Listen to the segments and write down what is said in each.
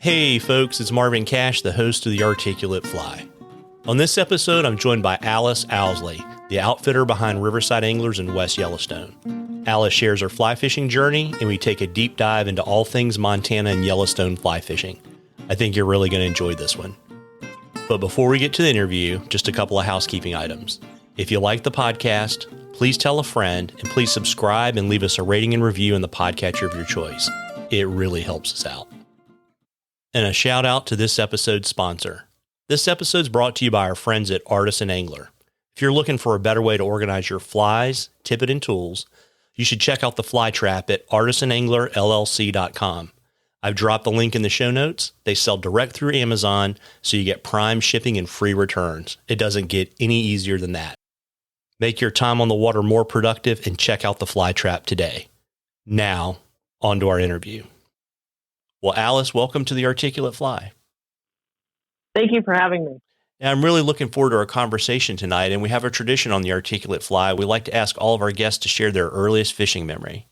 Hey folks, it's Marvin Cash, the host of The Articulate Fly. On this episode, I'm joined by Alice Owsley, the outfitter behind Riverside Anglers in West Yellowstone. Alice shares her fly fishing journey, and we take a deep dive into all things Montana and Yellowstone fly fishing. I think you're really going to enjoy this one. But before we get to the interview, just a couple of housekeeping items. If you like the podcast, please tell a friend, and please subscribe and leave us a rating and review in the podcatcher of your choice. It really helps us out. And a shout out to this episode's sponsor. This episode's brought to you by our friends at Artisan Angler. If you're looking for a better way to organize your flies, tippet, and tools, you should check out the fly trap at artisananglerllc.com. I've dropped the link in the show notes. They sell direct through Amazon, so you get prime shipping and free returns. It doesn't get any easier than that. Make your time on the water more productive and check out the fly trap today. Now, on to our interview. Well, Alice, welcome to the Articulate Fly. Thank you for having me. And I'm really looking forward to our conversation tonight, and we have a tradition on the Articulate Fly. We like to ask all of our guests to share their earliest fishing memory.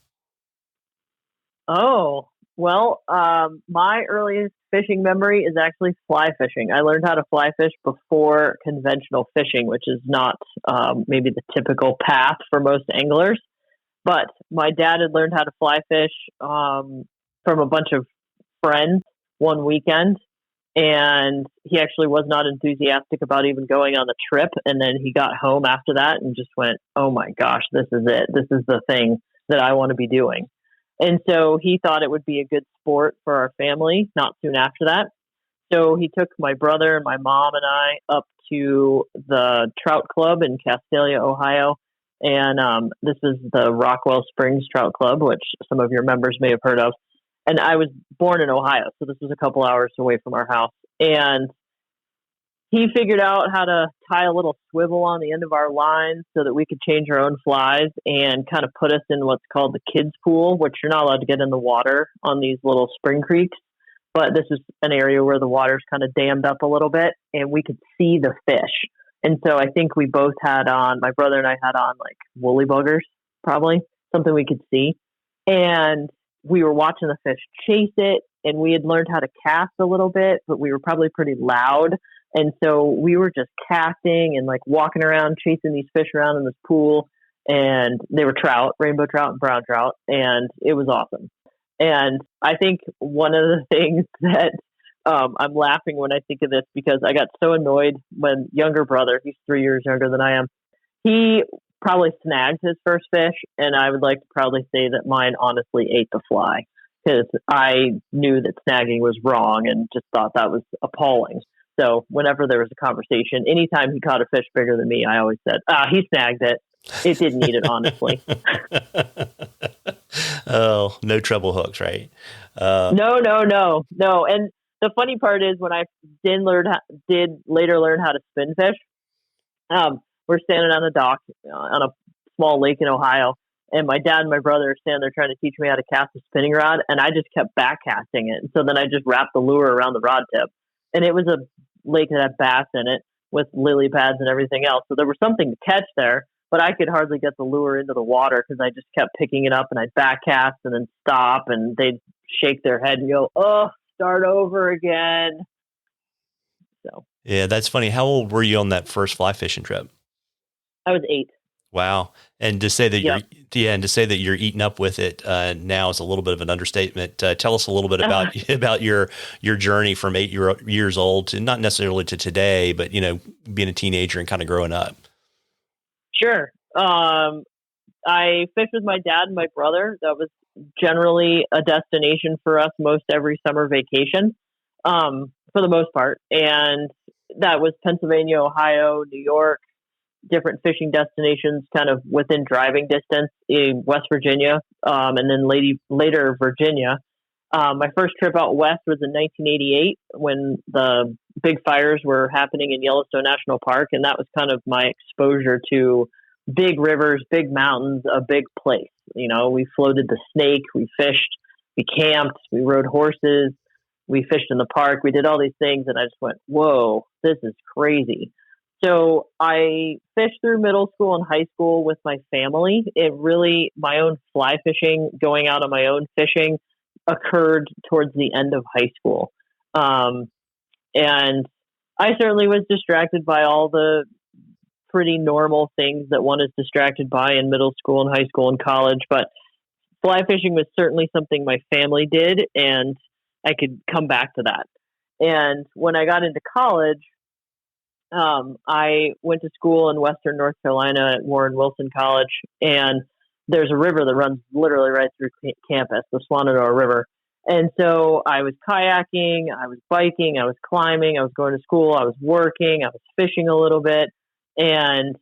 Oh, well, my earliest fishing memory is actually fly fishing. I learned how to fly fish before conventional fishing, which is not maybe the typical path for most anglers. But my dad had learned how to fly fish from a bunch of friends one weekend, and he actually was not enthusiastic about even going on the trip. And then he got home after that and just went, oh my gosh, this is it. This is the thing that I want to be doing. And so he thought it would be a good sport for our family not soon after that. So he took my brother and my mom and I up to the Trout Club in Castalia, Ohio. And this is the Rockwell Springs Trout Club, which some of your members may have heard of. And I was born in Ohio, so this was a couple hours away from our house. And he figured out how to tie a little swivel on the end of our lines so that we could change our own flies and kind of put us in what's called the kids pool, which you're not allowed to get in the water on these little spring creeks. But this is an area where the water's kind of dammed up a little bit and we could see the fish. And so I think we both had on, my brother and I had on like woolly buggers, probably something we could see. And we were watching the fish chase it, and we had learned how to cast a little bit, but we were probably pretty loud. And so we were just casting and like walking around, chasing these fish around in this pool. And they were trout, rainbow trout and brown trout. And it was awesome. And I think one of the things that I'm laughing when I think of this, because I got so annoyed when younger brother, he's 3 years younger than I am, he probably snagged his first fish, and I would like to proudly say that mine honestly ate the fly, because I knew that snagging was wrong and just thought that was appalling. So whenever there was a conversation, anytime he caught a fish bigger than me, I always said, he snagged it. It didn't eat it, honestly. Oh, no treble hooks, right? No. And the funny part is when I did later learn how to spin fish, we're standing on the dock on a small lake in Ohio, and my dad and my brother are standing there trying to teach me how to cast a spinning rod, and I just kept back casting it. And so then I just wrapped the lure around the rod tip, and it was a lake that had bass in it with lily pads and everything else. So there was something to catch there, but I could hardly get the lure into the water because I just kept picking it up, and I'd back cast and then stop, and they'd shake their head and go, oh, start over again. So yeah, that's funny. How old were you on that first fly fishing trip? I was 8. Wow. And to say that you're eating up with it now is a little bit of an understatement. Tell us a little bit about your journey from 8 years old to not necessarily to today, but, being a teenager and kind of growing up. Sure. I fished with my dad and my brother. That was generally a destination for us most every summer vacation, for the most part. And that was Pennsylvania, Ohio, New York, different fishing destinations kind of within driving distance in West Virginia, and then later Virginia. My first trip out west was in 1988 when the big fires were happening in Yellowstone National Park. And that was kind of my exposure to big rivers, big mountains, a big place. We floated the Snake, we fished, we camped, we rode horses, we fished in the park. We did all these things. And I just went, whoa, this is crazy. So I fished through middle school and high school with my family. My own fly fishing, going out on my own fishing, occurred towards the end of high school. And I certainly was distracted by all the pretty normal things that one is distracted by in middle school and high school and college. But fly fishing was certainly something my family did, and I could come back to that. And when I got into college, I went to school in Western North Carolina at Warren Wilson College, and there's a river that runs literally right through campus, the Swananoa River. And so I was kayaking, I was biking, I was climbing, I was going to school, I was working, I was fishing a little bit. And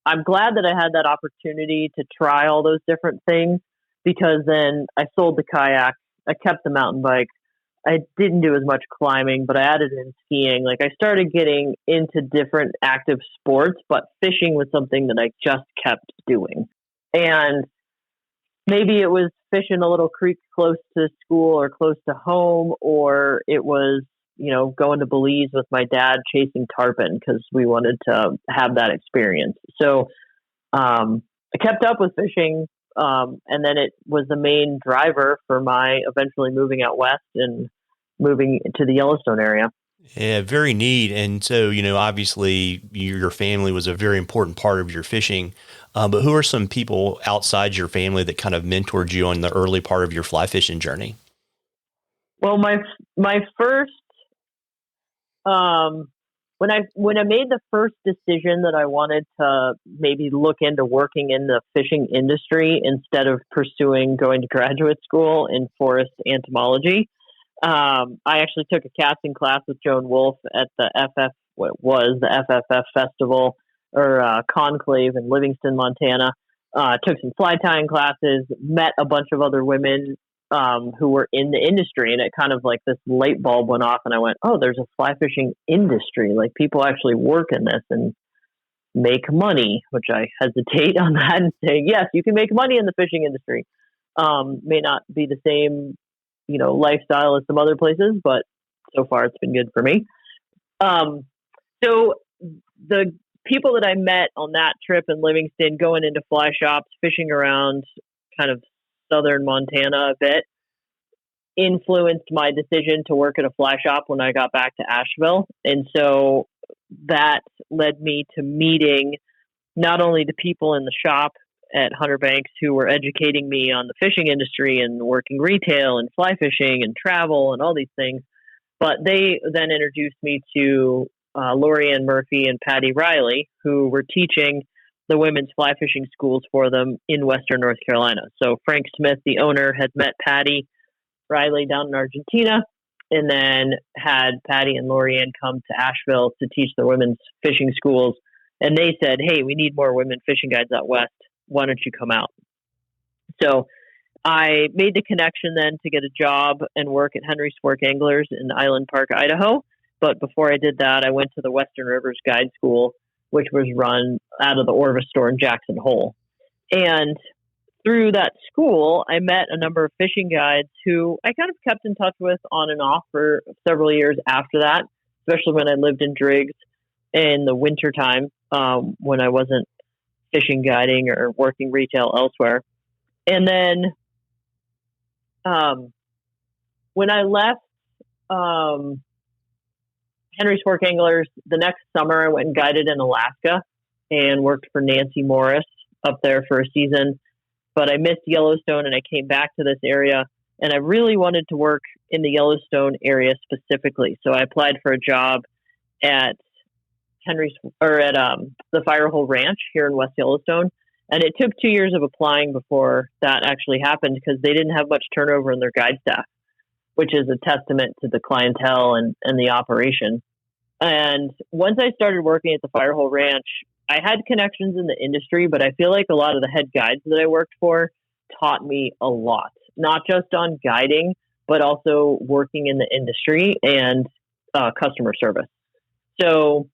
I'm glad that I had that opportunity to try all those different things, because then I sold the kayak, I kept the mountain bike. I didn't do as much climbing, but I added in skiing. Like, I started getting into different active sports, but fishing was something that I just kept doing. And maybe it was fishing a little creek close to school or close to home, or it was, going to Belize with my dad chasing tarpon because we wanted to have that experience. So I kept up with fishing, and then it was the main driver for my eventually moving out west and moving to the Yellowstone area. Yeah, very neat. And so, obviously your family was a very important part of your fishing. But who are some people outside your family that kind of mentored you on the early part of your fly fishing journey? Well, my first, when I made the first decision that I wanted to maybe look into working in the fishing industry instead of pursuing going to graduate school in forest entomology, I actually took a casting class with Joan Wolfe at the FFF Festival or Conclave in Livingston, Montana. Took some fly tying classes, met a bunch of other women who were in the industry, and it kind of like this light bulb went off, and I went, oh, there's a fly fishing industry. Like, people actually work in this and make money, which I hesitate on that and say, yes, you can make money in the fishing industry. May not be the same, lifestyle as some other places, but so far it's been good for me. So the people that I met on that trip in Livingston, going into fly shops, fishing around kind of southern Montana a bit, influenced my decision to work at a fly shop when I got back to Asheville. And so that led me to meeting not only the people in the shop at Hunter Banks who were educating me on the fishing industry and working retail and fly fishing and travel and all these things, but they then introduced me to Lori Ann Murphy and Patty Riley, who were teaching the women's fly fishing schools for them in Western North Carolina. So Frank Smith, the owner, had met Patty Riley down in Argentina, and then had Patty and Lori Ann come to Asheville to teach the women's fishing schools. And they said, hey, we need more women fishing guides out west. Why don't you come out? So I made the connection then to get a job and work at Henry Spork Anglers in Island Park, Idaho. But before I did that, I went to the Western Rivers Guide School, which was run out of the Orvis store in Jackson Hole. And through that school, I met a number of fishing guides who I kind of kept in touch with on and off for several years after that, especially when I lived in Driggs in the wintertime, when I wasn't fishing guiding or working retail elsewhere. And then when I left Henry Spork Anglers, the next summer I went and guided in Alaska and worked for Nancy Morris up there for a season. But I missed Yellowstone and I came back to this area, and I really wanted to work in the Yellowstone area specifically. So I applied for a job at the Firehole Ranch here in West Yellowstone. And it took 2 years of applying before that actually happened, because they didn't have much turnover in their guide staff, which is a testament to the clientele and the operation. And once I started working at the Firehole Ranch, I had connections in the industry, but I feel like a lot of the head guides that I worked for taught me a lot, not just on guiding, but also working in the industry and customer service. So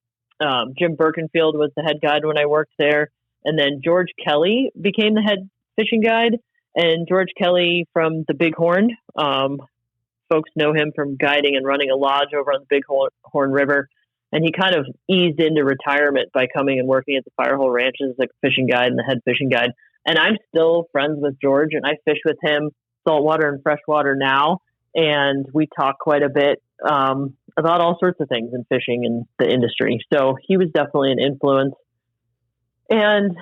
Jim Birkenfield was the head guide when I worked there. And then George Kelly became the head fishing guide. And George Kelly from the Bighorn, folks know him from guiding and running a lodge over on the Bighorn River. And he kind of eased into retirement by coming and working at the Firehole Ranch as a fishing guide and the head fishing guide. And I'm still friends with George, and I fish with him saltwater and freshwater now. And we talk quite a bit about all sorts of things in fishing and the industry. So he was definitely an influence. And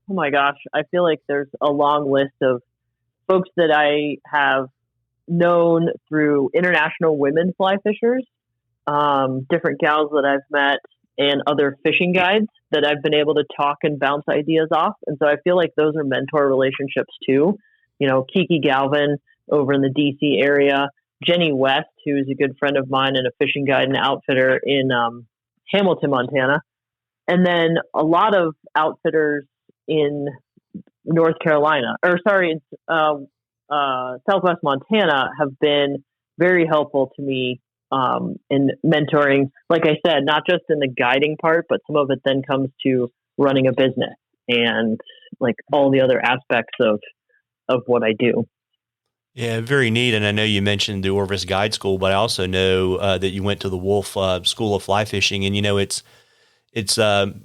oh my gosh, I feel like there's a long list of folks that I have known through international women fly fishers, different gals that I've met, and other fishing guides that I've been able to talk and bounce ideas off. And so I feel like those are mentor relationships too. You know, Kiki Galvin over in the DC area, Jenny West, who is a good friend of mine and a fishing guide and outfitter in Hamilton, Montana. And then a lot of outfitters in North Carolina, Southwest Montana have been very helpful to me in mentoring, like I said, not just in the guiding part, but some of it then comes to running a business and like all the other aspects of what I do. Yeah, very neat. And I know you mentioned the Orvis Guide School, but I also know that you went to the Wolf School of Fly Fishing. And, you know, it's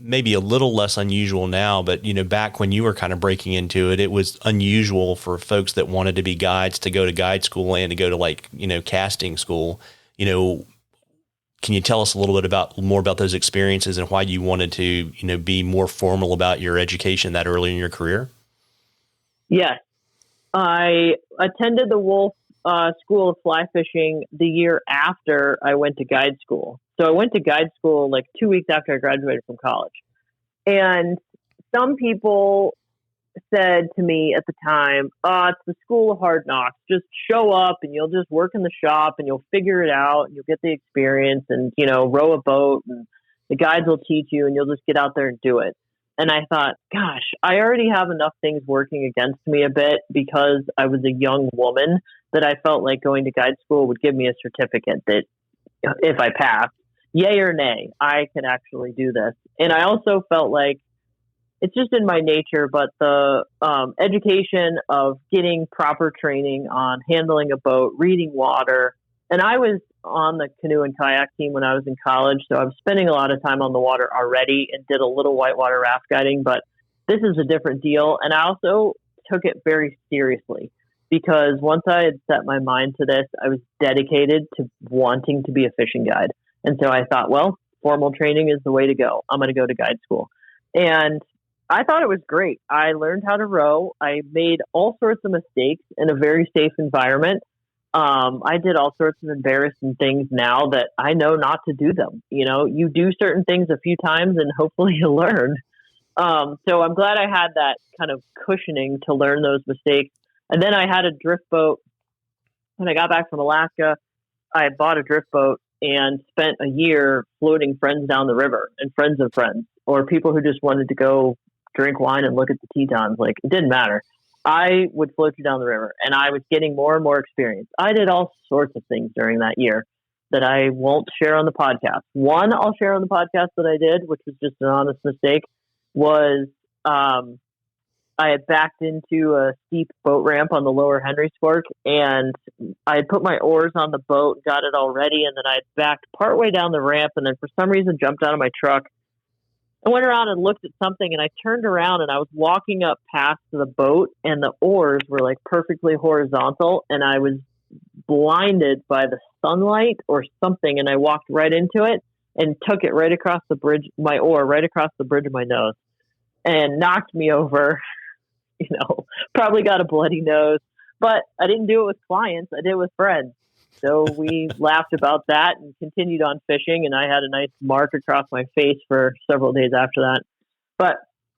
maybe a little less unusual now, but, you know, back when you were kind of breaking into it, it was unusual for folks that wanted to be guides to go to guide school and to go to, like, you know, casting school. You know, can you tell us a little bit more about those experiences and why you wanted to, you know, be more formal about your education that early in your career? Yes. I attended the Wolf School of Fly Fishing the year after I went to guide school. So I went to guide school like 2 weeks after I graduated from college. And some people said to me at the time, it's the school of hard knocks. Just show up and you'll just work in the shop and you'll figure it out and you'll get the experience and, you know, row a boat and the guides will teach you and you'll just get out there and do it. And I thought, gosh, I already have enough things working against me a bit because I was a young woman that I felt like going to guide school would give me a certificate that if I passed, yay or nay, I can actually do this. And I also felt like it's just in my nature, but the education of getting proper training on handling a boat, reading water. And I was on the canoe and kayak team when I was in college, so I was spending a lot of time on the water already and did a little whitewater raft guiding, but this is a different deal. And I also took it very seriously because once I had set my mind to this, I was dedicated to wanting to be a fishing guide. And so I thought, well, formal training is the way to go. I'm going to go to guide school. And I thought it was great. I learned how to row. I made all sorts of mistakes in a very safe environment. I did all sorts of embarrassing things now that I know not to do them. You know, you do certain things a few times and hopefully you learn. So I'm glad I had that kind of cushioning to learn those mistakes. And then I had a drift boat. When I got back from Alaska, I had bought a drift boat and spent a year floating friends down the river and friends of friends or people who just wanted to go drink wine and look at the Tetons. Like, it didn't matter. I would float you down the river and I was getting more and more experience. I did all sorts of things during that year that I won't share on the podcast. One I'll share on the podcast that I did, which was just an honest mistake, was I had backed into a steep boat ramp on the lower Henry's Fork and I had put my oars on the boat, got it all ready, and then I had backed partway down the ramp and then for some reason jumped out of my truck. I went around and looked at something and I turned around and I was walking up past the boat and the oars were like perfectly horizontal and I was blinded by the sunlight or something and I walked right into it and took it right across the bridge, my oar right across the bridge of my nose and knocked me over, you know, probably got a bloody nose, but I didn't do it with clients. I did it with friends. So we laughed about that and continued on fishing, and I had a nice mark across my face for several days after that. But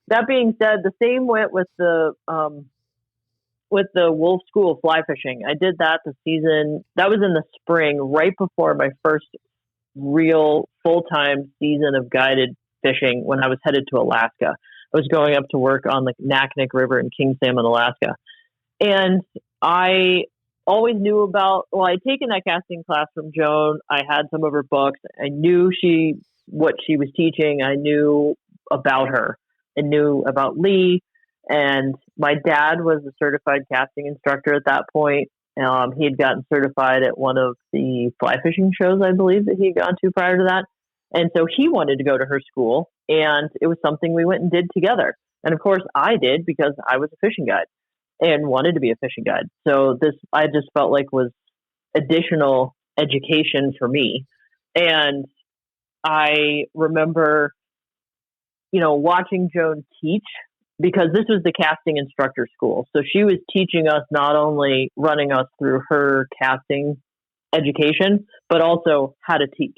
that being said, the same went with the Wolf School of Fly Fishing. I did that the season, that was in the spring, right before my first real full-time season of guided fishing when I was headed to Alaska. I was going up to work on the Naknek River in King Salmon, Alaska. And I always knew I'd taken that casting class from Joan. I had some of her books. I knew what she was teaching. I knew about her and knew about Lee. And my dad was a certified casting instructor at that point. He had gotten certified at one of the fly fishing shows, I believe, that he had gone to prior to that. And so he wanted to go to her school, and it was something we went and did together. And of course I did because I was a fishing guide and wanted to be a fishing guide. So this, I just felt like was additional education for me. And I remember, watching Joan teach, because this was the casting instructor school. So she was teaching us, not only running us through her casting education, but also how to teach.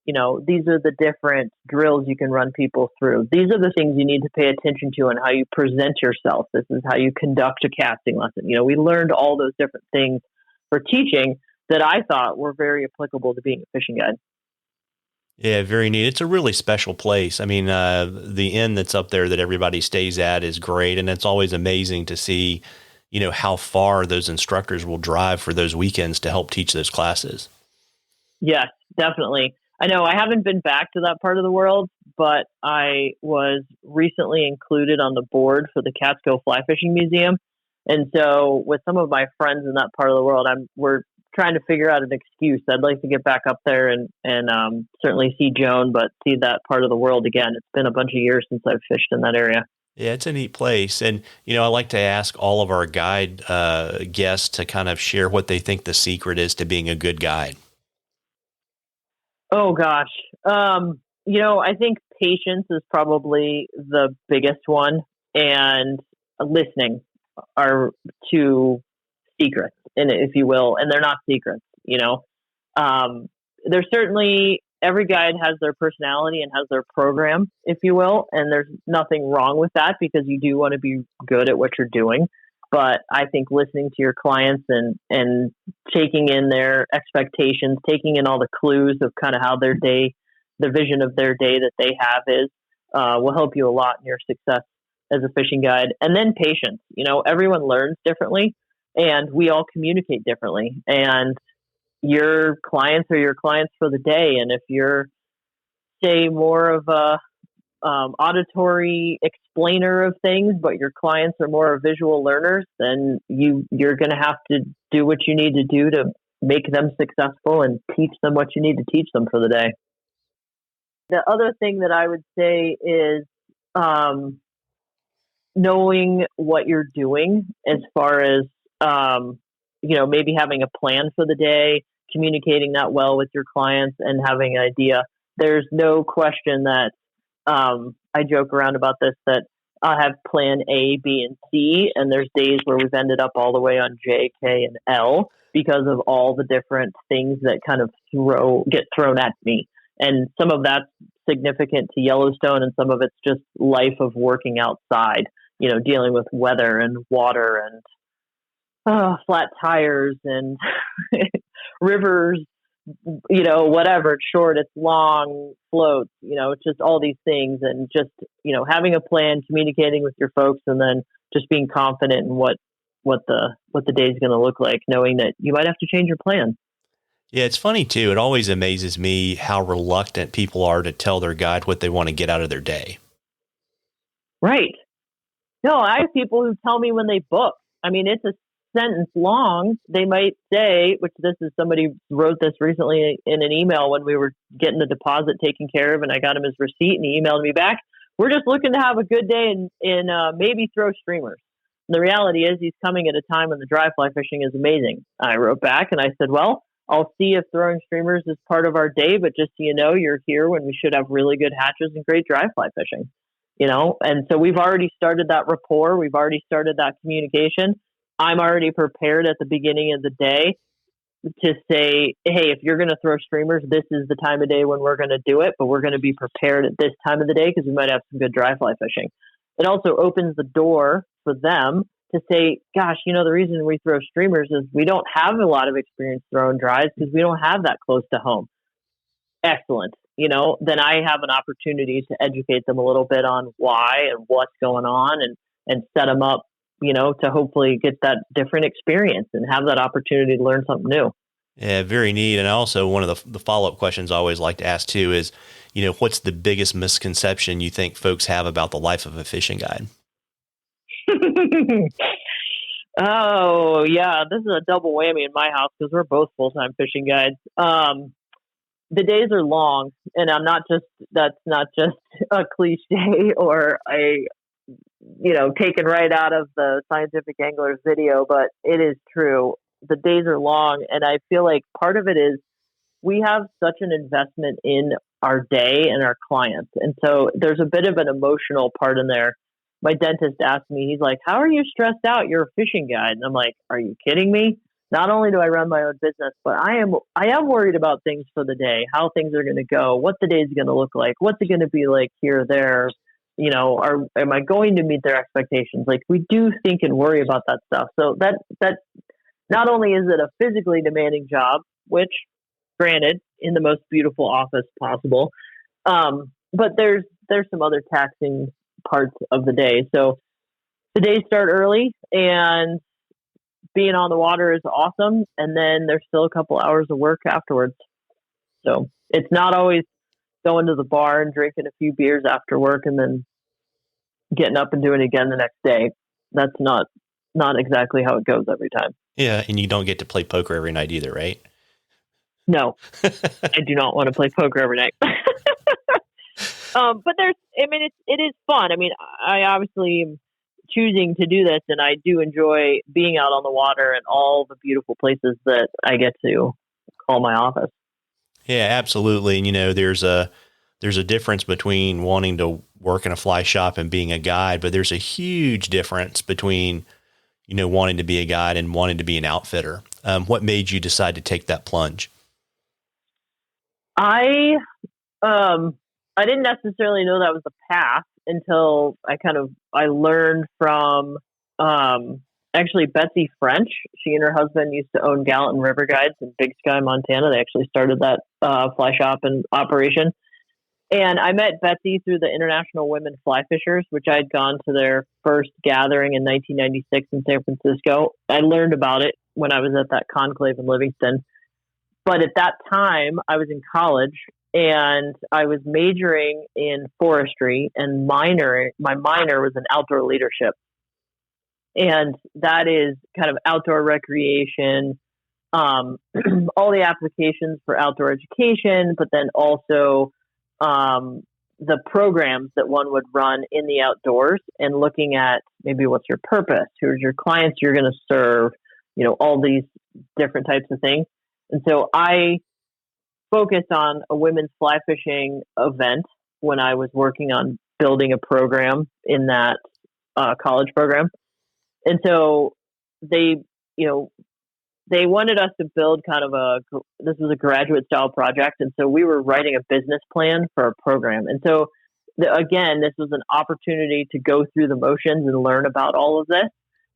These are the different drills you can run people through. These are the things you need to pay attention to and how you present yourself. This is how you conduct a casting lesson. We learned all those different things for teaching that I thought were very applicable to being a fishing guide. Yeah, very neat. It's a really special place. I mean, the inn that's up there that everybody stays at is great. And it's always amazing to see, how far those instructors will drive for those weekends to help teach those classes. Yes, definitely. I know I haven't been back to that part of the world, but I was recently included on the board for the Catskill Fly Fishing Museum. And so with some of my friends in that part of the world, we're trying to figure out an excuse. I'd like to get back up there and certainly see Joan, but see that part of the world again. It's been a bunch of years since I've fished in that area. Yeah, it's a neat place. And, I like to ask all of our guide guests to kind of share what they think the secret is to being a good guide. Oh, gosh. I think patience is probably the biggest one, and listening are two secrets, if you will, and they're not secrets. There's certainly, every guide has their personality and has their program, if you will, and there's nothing wrong with that, because you do want to be good at what you're doing. But I think listening to your clients and taking in their expectations, taking in all the clues of kind of how their day, the vision of their day that they have is, will help you a lot in your success as a fishing guide. And then patience. Everyone learns differently, and we all communicate differently. And your clients are your clients for the day. And if you're, say, more of a auditory explainer of things, but your clients are more visual learners, then you're going to have to do what you need to do to make them successful and teach them what you need to teach them for the day. The other thing that I would say is knowing what you're doing, as far as maybe having a plan for the day, communicating that well with your clients, and having an idea. There's no question that I joke around about this, that I have plan A, B, and C, and there's days where we've ended up all the way on J, K, and L because of all the different things that kind of get thrown at me. And some of that's significant to Yellowstone, and some of it's just life of working outside, dealing with weather and water and flat tires and rivers, whatever, it's short, it's long, floats, it's just all these things. And just, having a plan, communicating with your folks, and then just being confident in what the day is going to look like, knowing that you might have to change your plan. Yeah, it's funny too. It always amazes me how reluctant people are to tell their guide what they want to get out of their day. Right. No, I have people who tell me when they book. I mean, it's a sentence long. They might say, which this is, somebody wrote this recently in an email when we were getting the deposit taken care of, and I got him his receipt, and he emailed me back, "We're just looking to have a good day and maybe throw streamers." And the reality is, he's coming at a time when the dry fly fishing is amazing. I wrote back and I said, "Well, I'll see if throwing streamers is part of our day, but just so you know, you're here when we should have really good hatches and great dry fly fishing." And so we've already started that rapport. We've already started that communication. I'm already prepared at the beginning of the day to say, "Hey, if you're going to throw streamers, this is the time of day when we're going to do it, but we're going to be prepared at this time of the day because we might have some good dry fly fishing." It also opens the door for them to say, "Gosh, the reason we throw streamers is we don't have a lot of experience throwing dries because we don't have that close to home." Excellent. Then I have an opportunity to educate them a little bit on why and what's going on, and set them up, to hopefully get that different experience and have that opportunity to learn something new. Yeah, very neat. And also, one of the follow-up questions I always like to ask too is, what's the biggest misconception you think folks have about the life of a fishing guide? Oh, yeah. This is a double whammy in my house because we're both full-time fishing guides. The days are long, and that's not just a cliche or taken right out of the Scientific Angler's video, but it is true. The days are long, and I feel like part of it is we have such an investment in our day and our clients. And so there's a bit of an emotional part in there. My dentist asked me, he's like, how are you stressed out? You're a fishing guide. And I'm like, are you kidding me? Not only do I run my own business, but I am worried about things for the day, how things are going to go, what the day is going to look like, what's it going to be like here or there. You know, am I going to meet their expectations? Like, we do think and worry about that stuff. So that not only is it a physically demanding job, which granted in the most beautiful office possible, but there's some other taxing parts of the day. So the days start early, and being on the water is awesome. And then there's still a couple hours of work afterwards. So it's not always going to the bar and drinking a few beers after work and then getting up and doing it again the next day. That's not exactly how it goes every time. Yeah. And you don't get to play poker every night either, right? No, I do not want to play poker every night. But it is fun. I mean, I obviously am choosing to do this, and I do enjoy being out on the water and all the beautiful places that I get to call my office. Yeah, absolutely. And, you know, there's a difference between wanting to work in a fly shop and being a guide, but there's a huge difference between, you know, wanting to be a guide and wanting to be an outfitter. What made you decide to take that plunge? I didn't necessarily know that was the path until I learned from actually Betsy French. She and her husband used to own Gallatin River Guides in Big Sky, Montana. They actually started that fly shop and operation. And I met Betsy through the International Women Fly Fishers, which I had gone to their first gathering in 1996 in San Francisco. I learned about it when I was at that conclave in Livingston. But at that time, I was in college, and I was majoring in forestry, and my minor was in outdoor leadership. And that is kind of outdoor recreation, all the applications for outdoor education, but then also the programs that one would run in the outdoors, and looking at maybe what's your purpose, who's your clients you're going to serve, you know, all these different types of things. And so I focused on a women's fly fishing event when I was working on building a program in that college program. And so they wanted us to build kind of this was a graduate style project. And so we were writing a business plan for a program. And so again, this was an opportunity to go through the motions and learn about all of this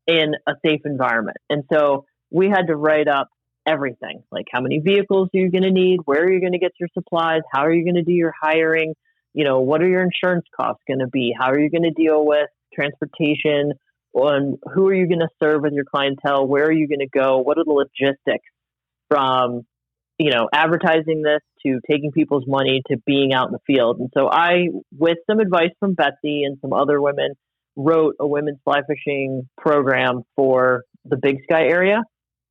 in a safe environment. And so we had to write up everything, like how many vehicles are you going to need, where are you going to get your supplies, how are you going to do your hiring, you know, what are your insurance costs going to be, how are you going to deal with transportation, and who are you going to serve with your clientele, where are you going to go, what are the logistics from, you know, advertising this to taking people's money to being out in the field. And so I, with some advice from Betsy and some other women, wrote a women's fly fishing program for the Big Sky area.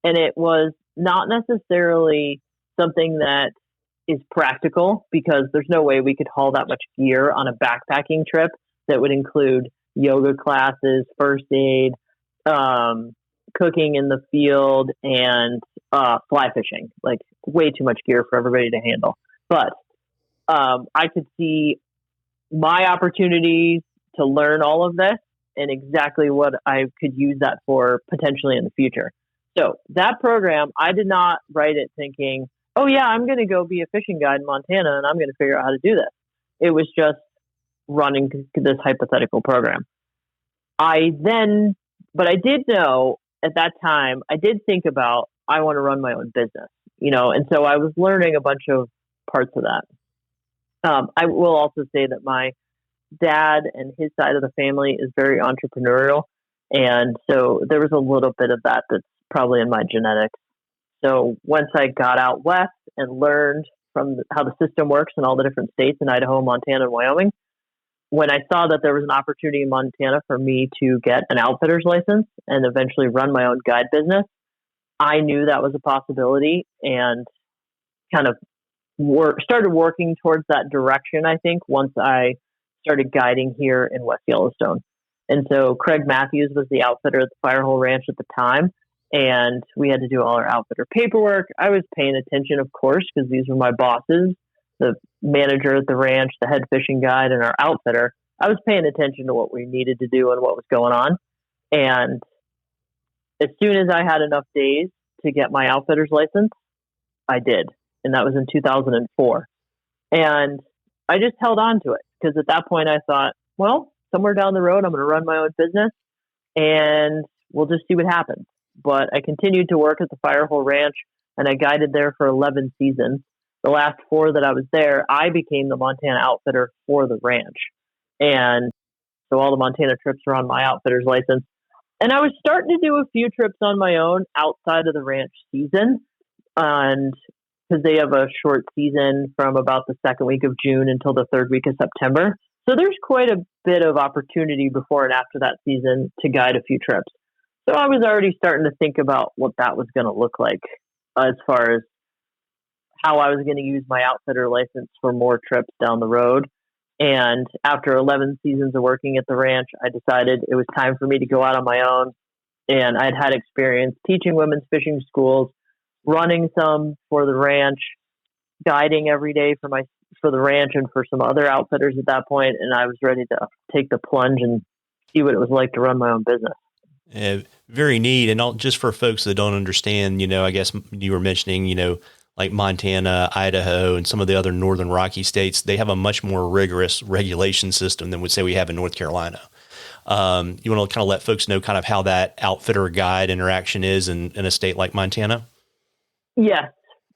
And it was not necessarily something that is practical, because there's no way we could haul that much gear on a backpacking trip that would include yoga classes, first aid, cooking in the field, and fly fishing. Like, way too much gear for everybody to handle. But I could see my opportunities to learn all of this and exactly what I could use that for potentially in the future. So that program, I did not write it thinking, oh yeah, I'm going to go be a fishing guide in Montana and I'm going to figure out how to do this. It was just running this hypothetical program. But I did know at that time, I did think about, I want to run my own business, you know, and so I was learning a bunch of parts of that. I will also say that my dad and his side of the family is very entrepreneurial. And so there was a little bit of that that's probably in my genetics. So once I got out west and learned from how the system works in all the different states in Idaho, Montana, and Wyoming, when I saw that there was an opportunity in Montana for me to get an outfitter's license and eventually run my own guide business, I knew that was a possibility and kind of started working towards that direction, I think, once I started guiding here in West Yellowstone. And so Craig Matthews was the outfitter at the Firehole Ranch at the time. and we had to do all our outfitter paperwork. I was paying attention, of course, because these were my bosses, the manager at the ranch, the head fishing guide, and our outfitter. I was paying attention to what we needed to do and what was going on. And as soon as I had enough days to get my outfitter's license, I did. And that was in 2004. And I just held on to it because at that point I thought, well, somewhere down the road, I'm going to run my own business and we'll just see what happens. But I continued to work at the Firehole Ranch and I guided there for 11 seasons. The last 4 that I was there, I became the Montana outfitter for the ranch. And so all the Montana trips were on my outfitter's license. And I was starting to do a few trips on my own outside of the ranch season. And because they have a short season from about the second week of June until the third week of September. So there's quite a bit of opportunity before and after that season to guide a few trips. So I was already starting to think about what that was going to look like as far as how I was going to use my outfitter license for more trips down the road. And after 11 seasons of working at the ranch, I decided it was time for me to go out on my own. And I'd had experience teaching women's fishing schools, running some for the ranch, guiding every day for the ranch and for some other outfitters at that point. And I was ready to take the plunge and see what it was like to run my own business. Very neat. And just for folks that don't understand, I guess you were mentioning, like Montana, Idaho, and some of the other northern Rocky states, they have a much more rigorous regulation system than we have in North Carolina. You want to kind of let folks know kind of how that outfitter guide interaction is in a state like Montana? Yes,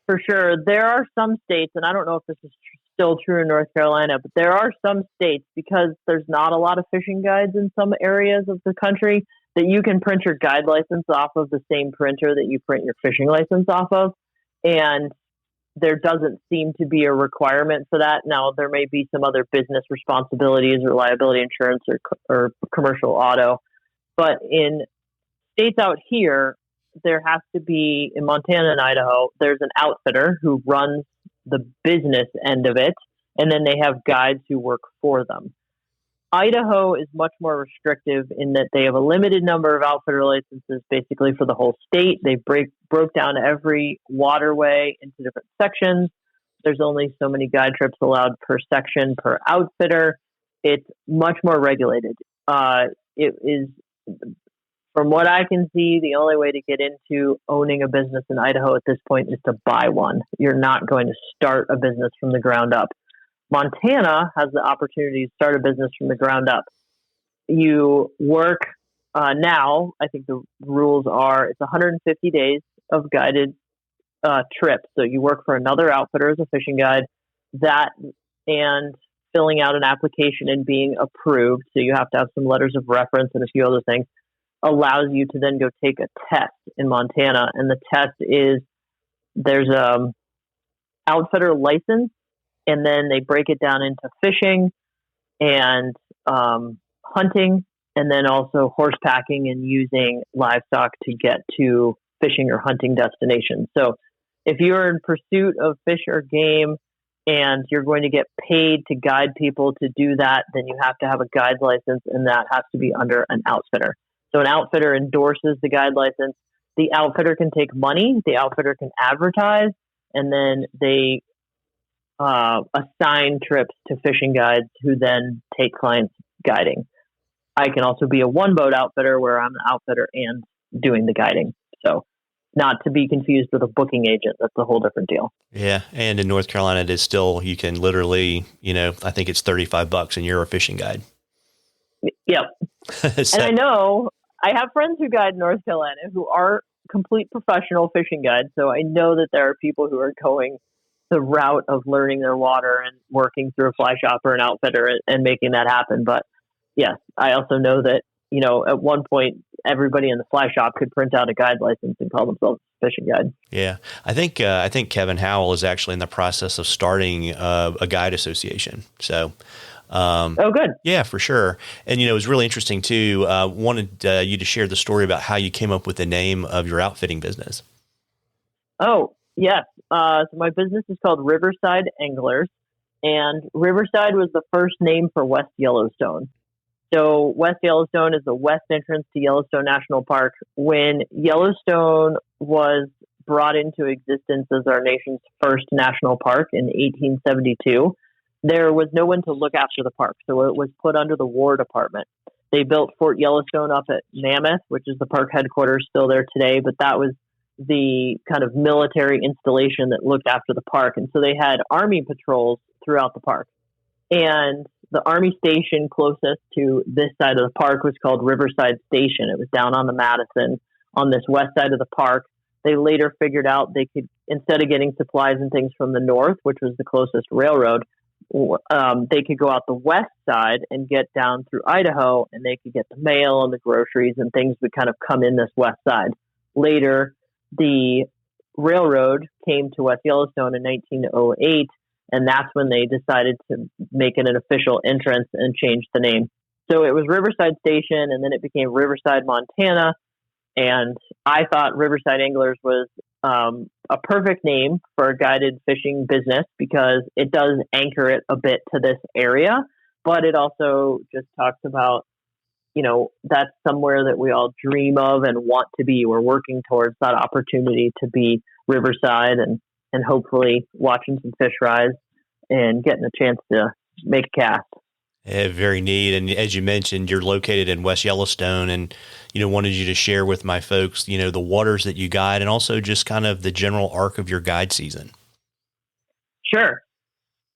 for sure. There are some states, and I don't know if this is still true in North Carolina, but there are some states, because there's not a lot of fishing guides in some areas of the country, that you can print your guide license off of the same printer that you print your fishing license off of. And there doesn't seem to be a requirement for that. Now, there may be some other business responsibilities or liability insurance or commercial auto. But in states out here, there has to be, in Montana and Idaho, there's an outfitter who runs the business end of it, and then they have guides who work for them. Idaho is much more restrictive in that they have a limited number of outfitter licenses basically for the whole state. They broke down every waterway into different sections. There's only so many guide trips allowed per section per outfitter. It's much more regulated. It is, from what I can see, the only way to get into owning a business in Idaho at this point is to buy one. You're not going to start a business from the ground up. Montana has the opportunity to start a business from the ground up. You work now, I think the rules are, it's 150 days of guided trips. So you work for another outfitter as a fishing guide, that and filling out an application and being approved. So you have to have some letters of reference and a few other things, allows you to then go take a test in Montana. And the test is, there's a outfitter license, and then they break it down into fishing and hunting, and then also horse packing and using livestock to get to fishing or hunting destinations. So if you're in pursuit of fish or game and you're going to get paid to guide people to do that, then you have to have a guide license, and that has to be under an outfitter. So an outfitter endorses the guide license. The outfitter can take money, the outfitter can advertise, and then they assign trips to fishing guides who then take clients guiding. I can also be a one-boat outfitter where I'm an outfitter and doing the guiding. So not to be confused with a booking agent. That's a whole different deal. Yeah. And in North Carolina, it is still, you can literally, I think it's $35 and you're a fishing guide. Yep. So, and I know I have friends who guide in North Carolina who are complete professional fishing guides. So I know that there are people who are going the route of learning their water and working through a fly shop or an outfitter and making that happen. But yes, I also know that, at one point, everybody in the fly shop could print out a guide license and call themselves a fishing guide. Yeah. I think Kevin Howell is actually in the process of starting a guide association. So, oh, good. Yeah, for sure. And, it was really interesting too. Wanted you to share the story about how you came up with the name of your outfitting business. Oh, yes. So my business is called Riverside Anglers, and Riverside was the first name for West Yellowstone. So West Yellowstone is the west entrance to Yellowstone National Park. When Yellowstone was brought into existence as our nation's first national park in 1872, there was no one to look after the park. So it was put under the War Department. They built Fort Yellowstone up at Mammoth, which is the park headquarters still there today, but that was the kind of military installation that looked after the park. And so they had Army patrols throughout the park. And the Army station closest to this side of the park was called Riverside Station. It was down on the Madison on this west side of the park. They later figured out they could, instead of getting supplies and things from the north, which was the closest railroad, they could go out the west side and get down through Idaho, and they could get the mail and the groceries and things would kind of come in this west side. Later, the railroad came to West Yellowstone in 1908, and that's when they decided to make it an official entrance and change the name. So it was Riverside Station, and then it became Riverside, Montana. And I thought Riverside Anglers was a perfect name for a guided fishing business because it does anchor it a bit to this area, but it also just talks about, that's somewhere that we all dream of and want to be. We're working towards that opportunity to be Riverside and hopefully watching some fish rise and getting a chance to make a cast. Yeah, very neat. And as you mentioned, you're located in West Yellowstone and, wanted you to share with my folks, the waters that you guide and also just kind of the general arc of your guide season. Sure.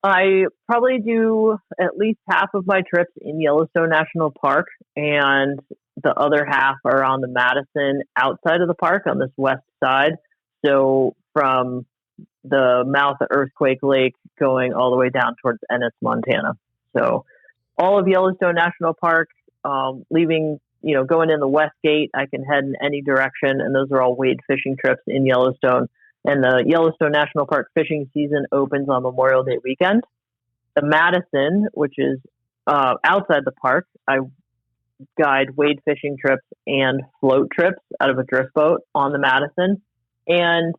I probably do at least half of my trips in Yellowstone National Park, and the other half are on the Madison outside of the park on this west side. So from the mouth of Earthquake Lake going all the way down towards Ennis, Montana. So all of Yellowstone National Park, leaving, going in the west gate, I can head in any direction, and those are all wade fishing trips in Yellowstone. And the Yellowstone National Park fishing season opens on Memorial Day weekend. The Madison, which is outside the park, I guide wade fishing trips and float trips out of a drift boat on the Madison. And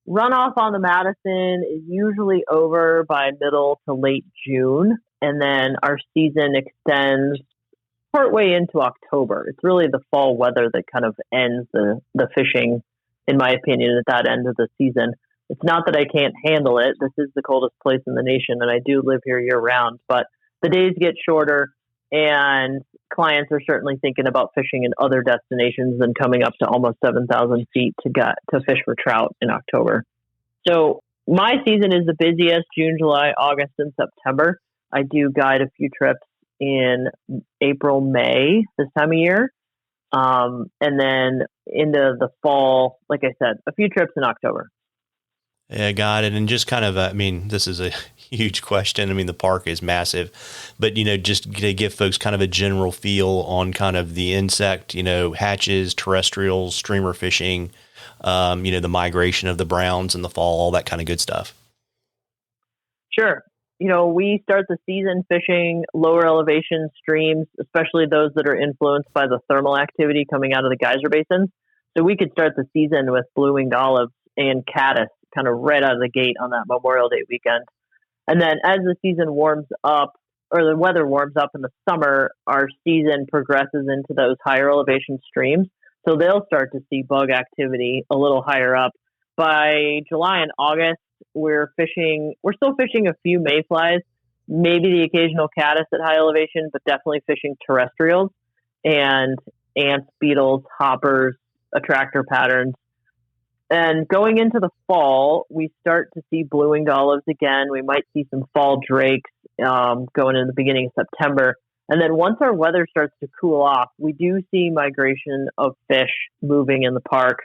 runoff on the Madison is usually over by middle to late June. And then our season extends partway into October. It's really the fall weather that kind of ends the fishing, in my opinion, at that end of the season. It's not that I can't handle it. This is the coldest place in the nation, and I do live here year round. But the days get shorter, and clients are certainly thinking about fishing in other destinations and coming up to almost 7,000 feet to fish for trout in October. So my season is the busiest June, July, August, and September. I do guide a few trips in April, May, this time of year. And then into the fall, like I said, a few trips in October. Yeah, got it. And just kind of, this is a huge question. The park is massive, but, just to give folks kind of a general feel on kind of the insect, hatches, terrestrials, streamer fishing, the migration of the browns in the fall, all that kind of good stuff. Sure. We start the season fishing lower elevation streams, especially those that are influenced by the thermal activity coming out of the geyser basins. So we could start the season with blue-winged olives and caddis kind of right out of the gate on that Memorial Day weekend. And then as the season warms up, or the weather warms up in the summer, our season progresses into those higher elevation streams. So they'll start to see bug activity a little higher up. By July and August, we're still fishing a few mayflies, maybe the occasional caddis at high elevation, but definitely fishing terrestrials and ants, beetles, hoppers, attractor patterns. And going into the fall, we start to see blue-winged olives again. We might see some fall drakes going in the beginning of September. And then once our weather starts to cool off, we do see migration of fish moving in the park.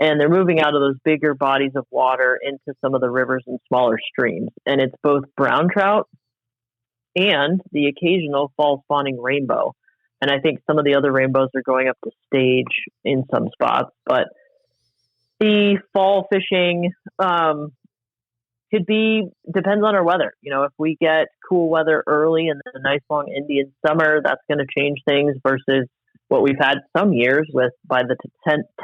And they're moving out of those bigger bodies of water into some of the rivers and smaller streams. And it's both brown trout and the occasional fall spawning rainbow. And I think some of the other rainbows are going up to stage in some spots. But the fall fishing depends on our weather. If we get cool weather early and then a nice long Indian summer, that's going to change things versus what we've had some years with by the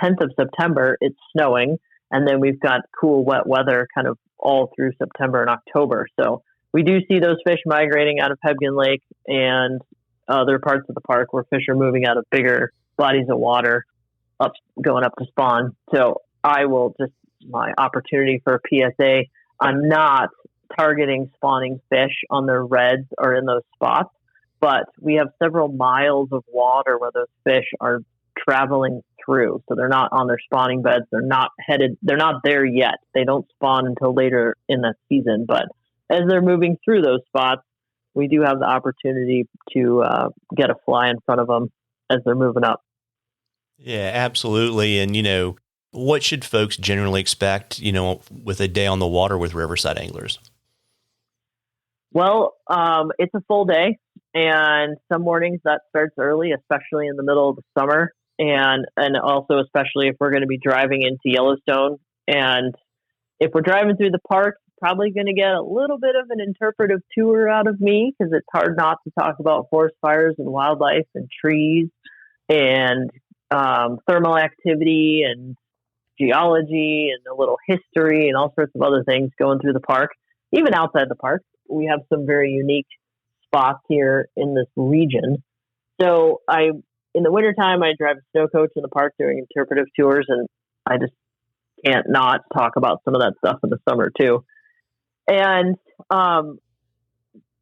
10th of September, it's snowing. And then we've got cool, wet weather kind of all through September and October. So we do see those fish migrating out of Hebgen Lake. And other parts of the park where fish are moving out of bigger bodies of water, going up to spawn. So I will just, my opportunity for a PSA, I'm not targeting spawning fish on their reds or in those spots, but we have several miles of water where those fish are traveling through. So they're not on their spawning beds. They're not there yet. They don't spawn until later in the season. But as they're moving through those spots, we do have the opportunity to get a fly in front of them as they're moving up. Yeah, absolutely. And, what should folks generally expect, with a day on the water with Riverside anglers? Well, it's a full day, and some mornings that starts early, especially in the middle of the summer, and also especially if we're going to be driving into Yellowstone. And if we're driving through the park, probably going to get a little bit of an interpretive tour out of me, because it's hard not to talk about forest fires and wildlife and trees and thermal activity and geology and a little history and all sorts of other things going through the park. Even outside the park, we have some very unique spots here in this region. So in the wintertime, I drive a snow coach in the park doing interpretive tours, and I just can't not talk about some of that stuff in the summer too. And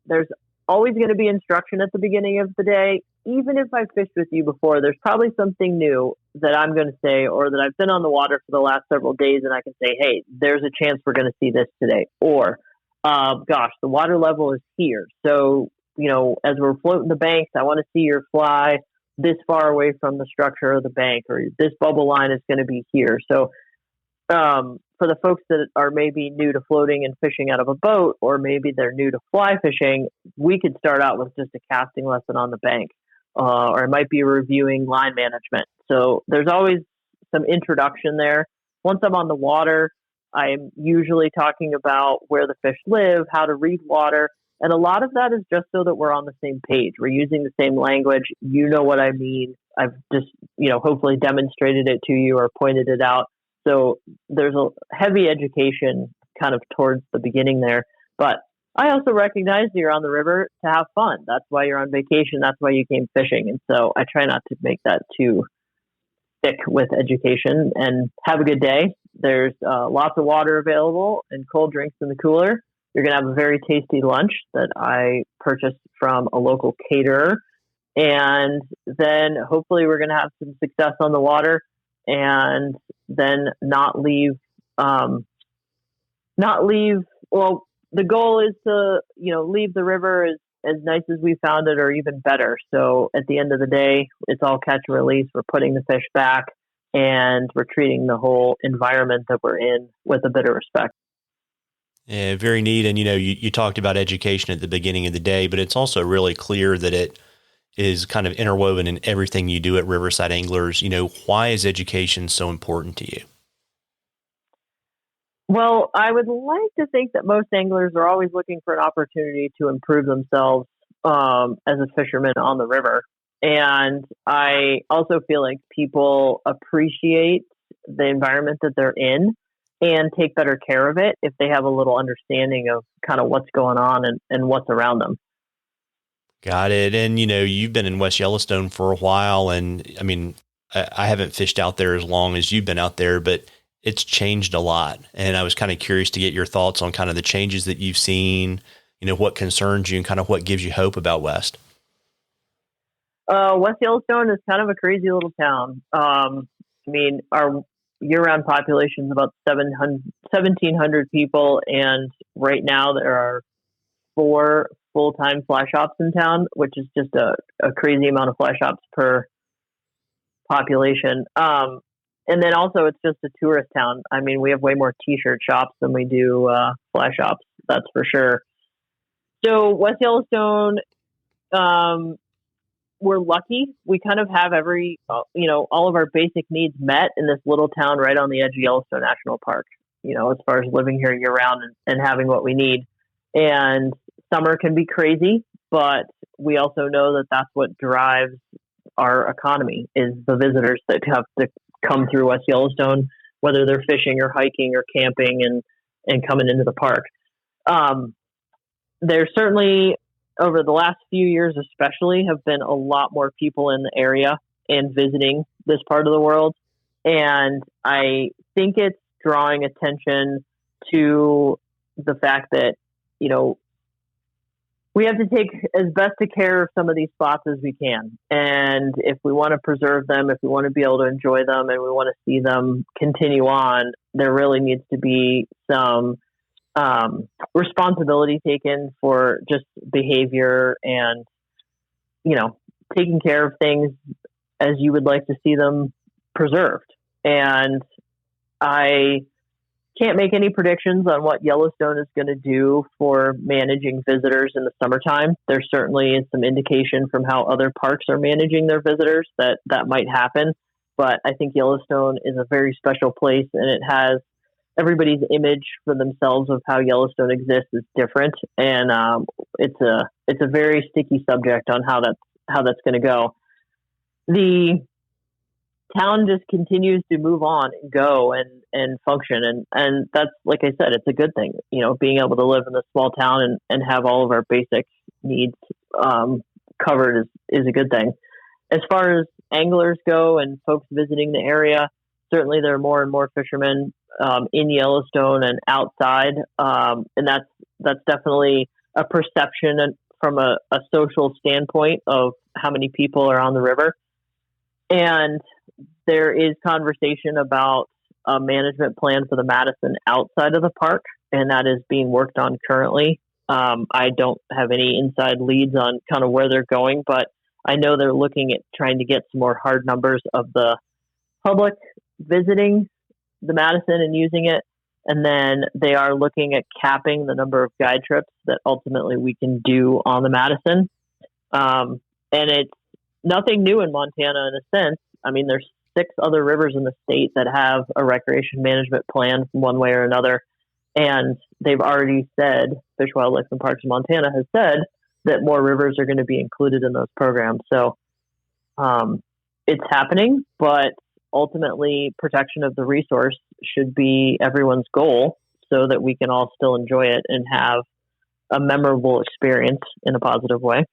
there's always going to be instruction at the beginning of the day. Even if I've fished with you before, there's probably something new that I'm going to say, or that I've been on the water for the last several days and I can say, hey, there's a chance we're going to see this today. Or, gosh, the water level is here. So, as we're floating the banks, I want to see your fly this far away from the structure of the bank, or this bubble line is going to be here. So, for the folks that are maybe new to floating and fishing out of a boat, or maybe they're new to fly fishing, we could start out with just a casting lesson on the bank, or it might be reviewing line management. So there's always some introduction there. Once I'm on the water, I'm usually talking about where the fish live, how to read water, and a lot of that is just so that we're on the same page. We're using the same language. You know what I mean. I've just, hopefully demonstrated it to you or pointed it out. So there's a heavy education kind of towards the beginning there. But I also recognize that you're on the river to have fun. That's why you're on vacation. That's why you came fishing. And so I try not to make that too thick with education, and have a good day. There's lots of water available and cold drinks in the cooler. You're going to have a very tasty lunch that I purchased from a local caterer. And then hopefully we're going to have some success on the water, and then not leave. Well, the goal is to, leave the river as nice as we found it, or even better. So at the end of the day, it's all catch and release. We're putting the fish back, and we're treating the whole environment that we're in with a bit of respect. Yeah, very neat. And, you talked about education at the beginning of the day, but it's also really clear that it is kind of interwoven in everything you do at Riverside Anglers. Why is education so important to you? Well, I would like to think that most anglers are always looking for an opportunity to improve themselves as a fisherman on the river. And I also feel like people appreciate the environment that they're in and take better care of it if they have a little understanding of kind of what's going on and what's around them. Got it. And, you've been in West Yellowstone for a while. And I mean, I haven't fished out there as long as you've been out there, but it's changed a lot. And I was kind of curious to get your thoughts on kind of the changes that you've seen, what concerns you and kind of what gives you hope about West. West Yellowstone is kind of a crazy little town. Our year-round population is about 1,700 people. And right now there are 4 full-time fly shops in town, which is just a crazy amount of fly shops per population. And then also it's just a tourist town. I mean, we have way more t-shirt shops than we do fly shops. That's for sure. So West Yellowstone, we're lucky. We kind of have all of our basic needs met in this little town right on the edge of Yellowstone National Park, as far as living here year round and having what we need. And summer can be crazy, but we also know that that's what drives our economy, is the visitors that have to come through West Yellowstone, whether they're fishing or hiking or camping and coming into the park. There's certainly over the last few years, especially, have been a lot more people in the area and visiting this part of the world. And I think it's drawing attention to the fact that, we have to take as best a care of some of these spots as we can. And if we want to preserve them, if we want to be able to enjoy them and we want to see them continue on, there really needs to be some responsibility taken for just behavior and, taking care of things as you would like to see them preserved. And I can't make any predictions on what Yellowstone is going to do for managing visitors in the summertime. There certainly is some indication from how other parks are managing their visitors that might happen. But I think Yellowstone is a very special place, and it has everybody's image for themselves of how Yellowstone exists is different. And it's a very sticky subject on how that's going to go. The town just continues to move on and go and function. And that's, like I said, it's a good thing, being able to live in a small town and have all of our basic needs covered is a good thing. As far as anglers go and folks visiting the area, certainly there are more and more fishermen in Yellowstone and outside. And that's definitely a perception from a social standpoint of how many people are on the river. And there is conversation about a management plan for the Madison outside of the park, and that is being worked on currently. I don't have any inside leads on kind of where they're going, but I know they're looking at trying to get some more hard numbers of the public visiting the Madison and using it. And then they are looking at capping the number of guide trips that ultimately we can do on the Madison. And it's nothing new in Montana in a sense. I mean, there's 6 other rivers in the state that have a recreation management plan one way or another. And they've already said, Fish, Wildlife, and Parks of Montana has said that more rivers are going to be included in those programs. So it's happening, but ultimately protection of the resource should be everyone's goal so that we can all still enjoy it and have a memorable experience in a positive way.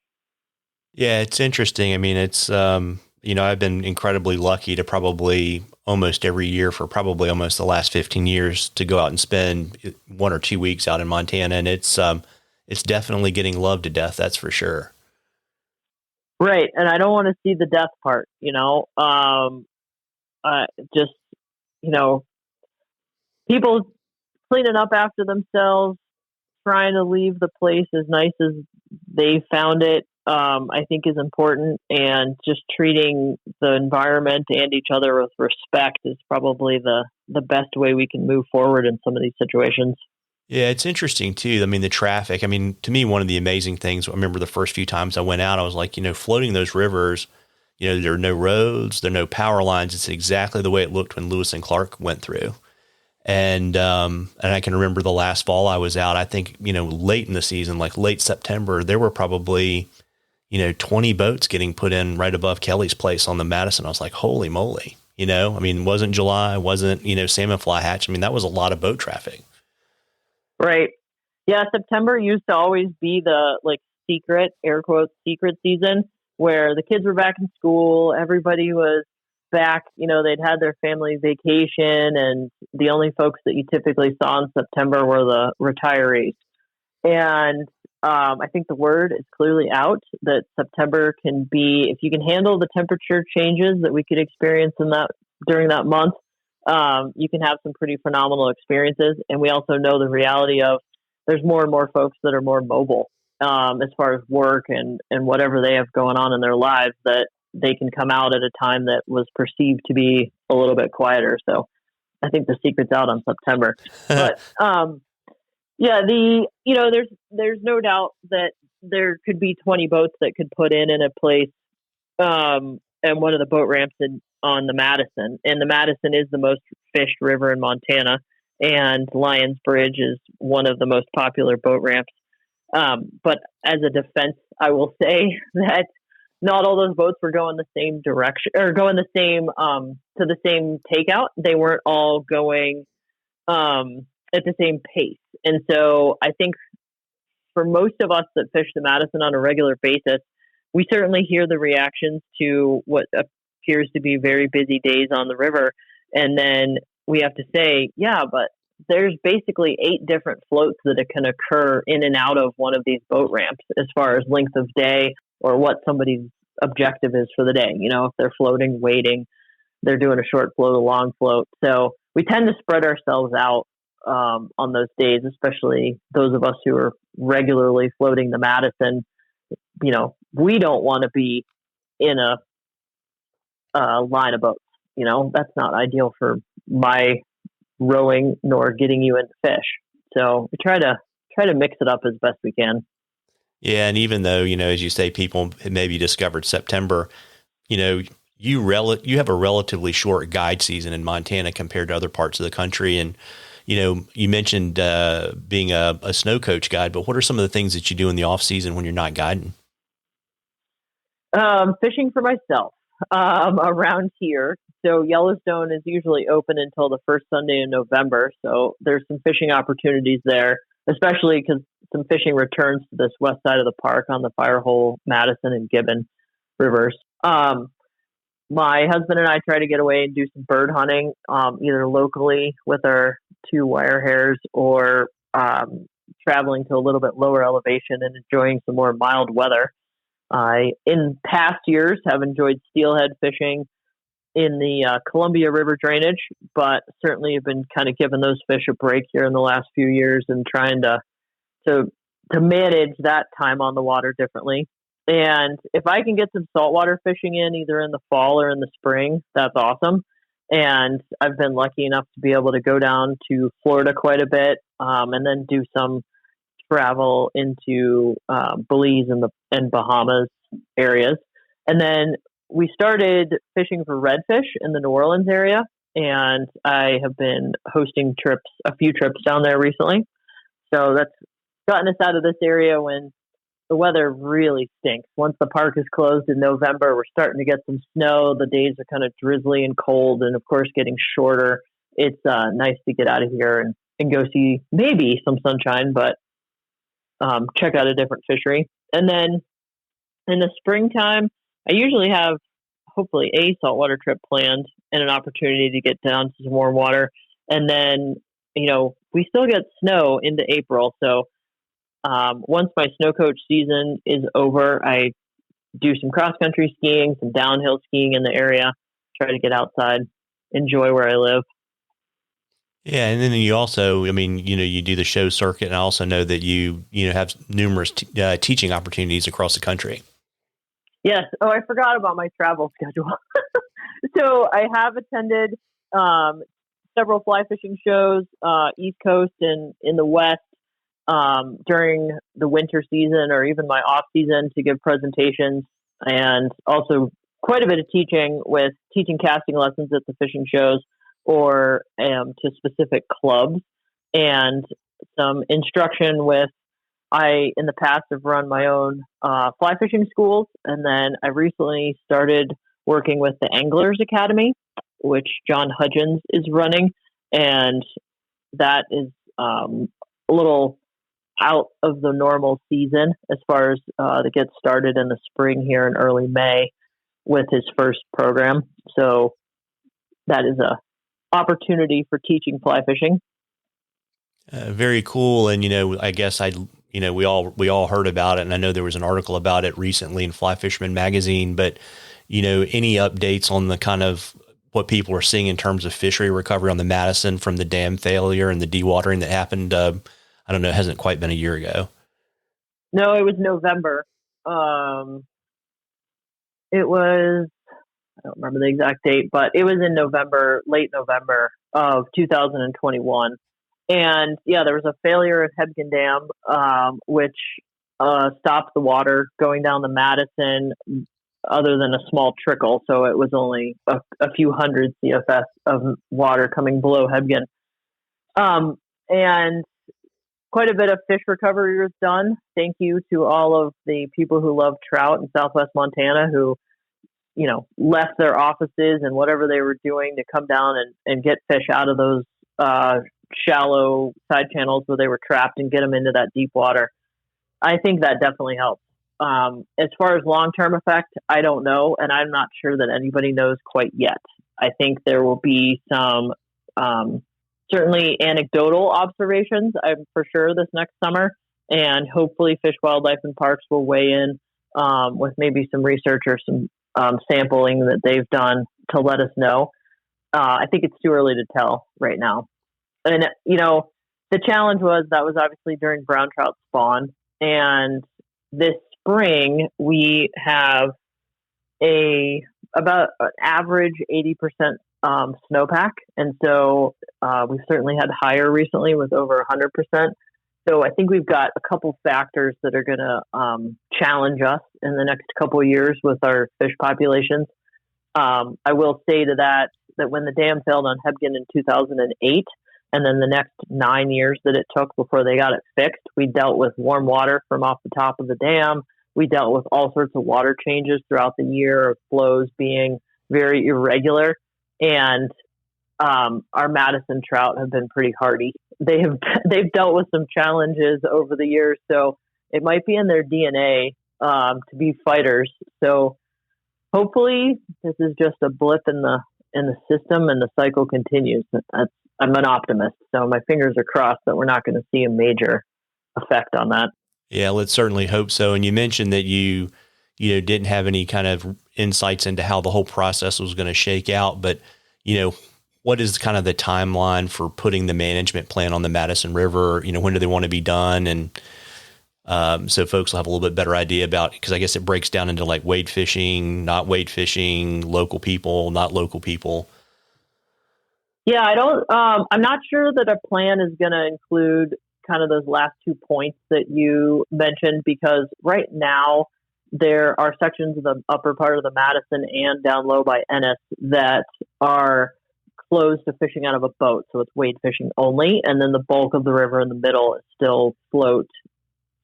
Yeah, it's interesting. I mean, it's, I've been incredibly lucky to probably almost every year for probably almost the last 15 years to go out and spend 1 or 2 weeks out in Montana. And it's definitely getting loved to death. That's for sure. Right. And I don't want to see the death part, people cleaning up after themselves, trying to leave the place as nice as they found it. I think is important, and just treating the environment and each other with respect is probably the best way we can move forward in some of these situations. Yeah, it's interesting too. I mean, the traffic, to me, one of the amazing things, I remember the first few times I went out, I was like, floating those rivers, there are no roads, there are no power lines. It's exactly the way it looked when Lewis and Clark went through. And I can remember the last fall I was out, I think, late in the season, like late September, there were probably 20 boats getting put in right above Kelly's place on the Madison. I was like, holy moly, it wasn't July, wasn't, salmon fly hatch. That was a lot of boat traffic. Right. Yeah. September used to always be the secret, air quotes, secret season where the kids were back in school. Everybody was back, they'd had their family vacation, and the only folks that you typically saw in September were the retirees. And I think the word is clearly out that September can be, if you can handle the temperature changes that we could experience during that month, you can have some pretty phenomenal experiences. And we also know the reality of there's more and more folks that are more mobile as far as work and whatever they have going on in their lives, that they can come out at a time that was perceived to be a little bit quieter. So I think the secret's out on September. But yeah, there's no doubt that there could be 20 boats that could put in a place, and one of the boat ramps on the Madison. And the Madison is the most fished river in Montana, and Lions Bridge is one of the most popular boat ramps. But as a defense, I will say that not all those boats were going the same direction or going the same to the same takeout. They weren't all going at the same pace. And so I think for most of us that fish the Madison on a regular basis, we certainly hear the reactions to what appears to be very busy days on the river. And then we have to say, yeah, but there's basically 8 different floats that can occur in and out of one of these boat ramps as far as length of day or what somebody's objective is for the day. If they're floating, waiting, they're doing a short float, a long float. So we tend to spread ourselves out on those days, especially those of us who are regularly floating the Madison. We don't want to be in a line of boats. That's not ideal for my rowing nor getting you into fish. So we try to mix it up as best we can. Yeah, and even though as you say, people maybe discovered September, you have a relatively short guide season in Montana compared to other parts of the country, and you mentioned being a snow coach guide, but what are some of the things that you do in the off season when you're not guiding? Fishing for myself around here. So Yellowstone is usually open until the first Sunday in November. So there's some fishing opportunities there, especially because some fishing returns to this west side of the park on the Firehole, Madison, and Gibbon rivers. My husband and I try to get away and do some bird hunting, either locally with our 2 wire hairs or traveling to a little bit lower elevation and enjoying some more mild weather. I, in past years, have enjoyed steelhead fishing in the Columbia River drainage, but certainly have been kind of giving those fish a break here in the last few years and trying to manage that time on the water differently. And if I can get some saltwater fishing in either in the fall or in the spring, that's awesome. And I've been lucky enough to be able to go down to Florida quite a bit, and then do some travel into Belize and Bahamas areas. And then we started fishing for redfish in the New Orleans area, and I have been hosting a few trips down there recently. So that's gotten us out of this area when the weather really stinks. Once the park is closed in November, we're starting to get some snow. The days are kind of drizzly and cold, and of course getting shorter. It's nice to get out of here and go see maybe some sunshine, but check out a different fishery. And then in the springtime, I usually have hopefully a saltwater trip planned and an opportunity to get down to some warm water. And then, we still get snow into April. So once my snow coach season is over, I do some cross-country skiing, some downhill skiing in the area, try to get outside, enjoy where I live. Yeah, and then you also, you do the show circuit, and I also know that you have numerous teaching opportunities across the country. Yes. Oh, I forgot about my travel schedule. So I have attended several fly fishing shows, East Coast and in the West, during the winter season or even my off season to give presentations, and also quite a bit of teaching casting lessons at the fishing shows or to specific clubs, and some instruction I in the past have run my own fly fishing schools, and then I recently started working with the Anglers Academy, which John Hudgens is running, and that is a little out of the normal season as far as to get started in the spring here in early May with his first program. So that is a opportunity for teaching fly fishing. Very cool. And, I guess we all heard about it, and I know there was an article about it recently in Fly Fisherman magazine, but, any updates on the kind of what people are seeing in terms of fishery recovery on the Madison from the dam failure and the dewatering that happened, I don't know, it hasn't quite been a year ago. No, it was November. It was, I don't remember the exact date, but it was in November, late November of 2021. And yeah, there was a failure at Hebgen Dam, which stopped the water going down the Madison other than a small trickle. So it was only a few hundred CFS of water coming below Hebgen. And quite a bit of fish recovery was done. Thank you to all of the people who love trout in Southwest Montana who, left their offices and whatever they were doing to come down and get fish out of those shallow side channels where they were trapped and get them into that deep water. I think that definitely helps. As far as long-term effect, I don't know, and I'm not sure that anybody knows quite yet. I think there will be some certainly anecdotal observations, I'm for sure, this next summer, and hopefully Fish, Wildlife, and Parks will weigh in with maybe some research or some sampling that they've done to let us know. I think it's too early to tell right now. And, the challenge was that was obviously during brown trout spawn. And this spring, we have about an average 80% snowpack. And so we've certainly had higher recently with over 100%. So I think we've got a couple factors that are going to challenge us in the next couple of years with our fish populations. I will say to that when the dam failed on Hebgen in 2008, and then the next 9 years that it took before they got it fixed, we dealt with warm water from off the top of the dam. We dealt with all sorts of water changes throughout the year, of flows being very irregular. And our Madison trout have been pretty hardy. They've dealt with some challenges over the years, so it might be in their DNA to be fighters. So hopefully this is just a blip in the system, and the cycle continues. I'm an optimist, so my fingers are crossed that we're not going to see a major effect on that. Yeah, let's certainly hope so. And you mentioned that you didn't have any kind of insights into how the whole process was going to shake out, but what is kind of the timeline for putting the management plan on the Madison River? When do they want to be done? And so folks will have a little bit better idea about, because I guess it breaks down into like wade fishing, not wade fishing, local people, not local people. Yeah, I'm not sure that a plan is going to include kind of those last 2 points that you mentioned, because right now there are sections of the upper part of the Madison and down low by Ennis that are closed to fishing out of a boat. So it's wade fishing only. And then the bulk of the river in the middle is still float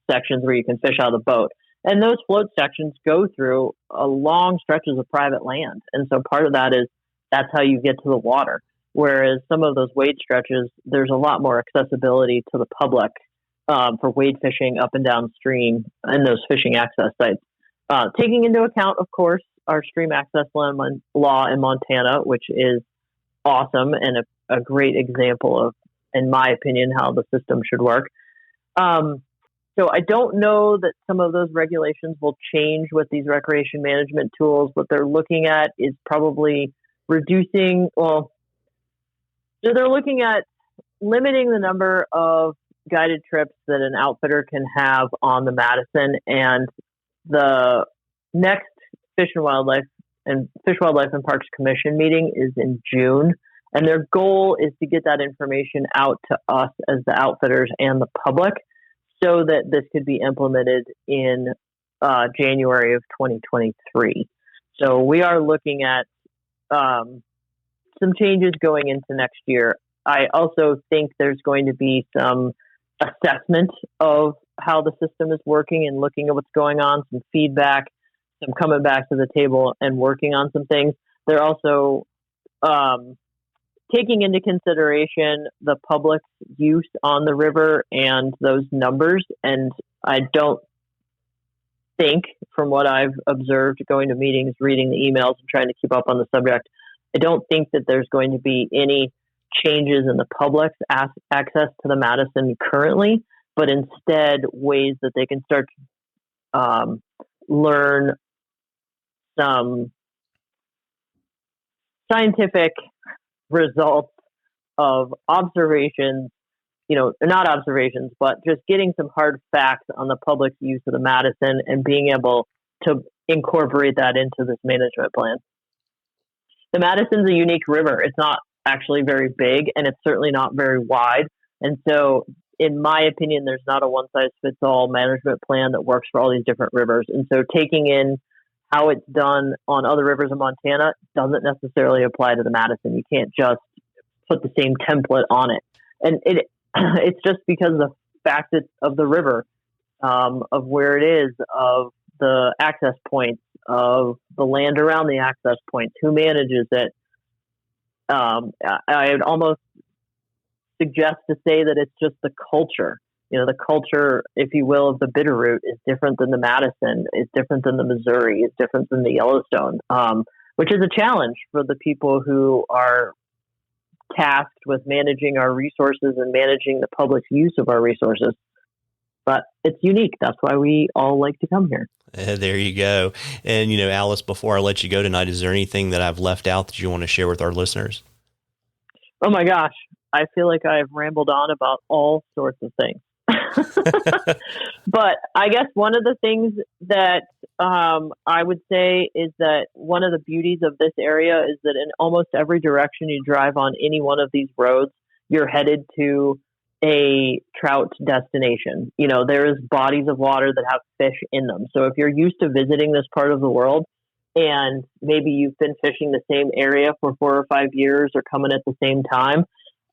sections where you can fish out of the boat. And those float sections go through long stretches of private land. And so part of that is that's how you get to the water. Whereas some of those wade stretches, there's a lot more accessibility to the public for wade fishing up and downstream in those fishing access sites. Taking into account, of course, our stream access law in Montana, which is awesome and a great example of, in my opinion, how the system should work. So I don't know that some of those regulations will change with these recreation management tools. What they're looking at is probably reducing, so they're looking at limiting the number of guided trips that an outfitter can have on the Madison. And the next Fish, Wildlife, and Parks Commission meeting is in June. And their goal is to get that information out to us as the outfitters and the public so that this could be implemented in January of 2023. So we are looking at some changes going into next year. I also think there's going to be some assessment of how the system is working and looking at what's going on, some feedback, some coming back to the table and working on some things. They're also taking into consideration the public's use on the river and those numbers. And I don't think, from what I've observed going to meetings, reading the emails, and trying to keep up on the subject, I don't think that there's going to be any changes in the public's access to the Madison currently, but instead ways that they can start to learn some scientific results of observations, not observations, but just getting some hard facts on the public's use of the Madison and being able to incorporate that into this management plan. The Madison's a unique river. It's not actually very big, and it's certainly not very wide. And so, in my opinion, there's not a one-size-fits-all management plan that works for all these different rivers. And so taking in how it's done on other rivers in Montana doesn't necessarily apply to the Madison. You can't just put the same template on it. And it's just because of the fact of the river, of where it is, of the access points, of the land around the access points, who manages it. I would almost suggest to say that it's just the culture The culture, if you will, of the Bitterroot is different than the Madison, is different than the Missouri, is different than the Yellowstone, which is a challenge for the people who are tasked with managing our resources and managing the public's use of our resources. But it's unique. That's why we all like to come here. There you go. And, Alice, before I let you go tonight, is there anything that I've left out that you want to share with our listeners? Oh, my gosh. I feel like I've rambled on about all sorts of things. But I guess one of the things that I would say is that one of the beauties of this area is that in almost every direction you drive on any one of these roads, you're headed to a trout destination. There's bodies of water that have fish in them. So if you're used to visiting this part of the world and maybe you've been fishing the same area for 4 or 5 years or coming at the same time,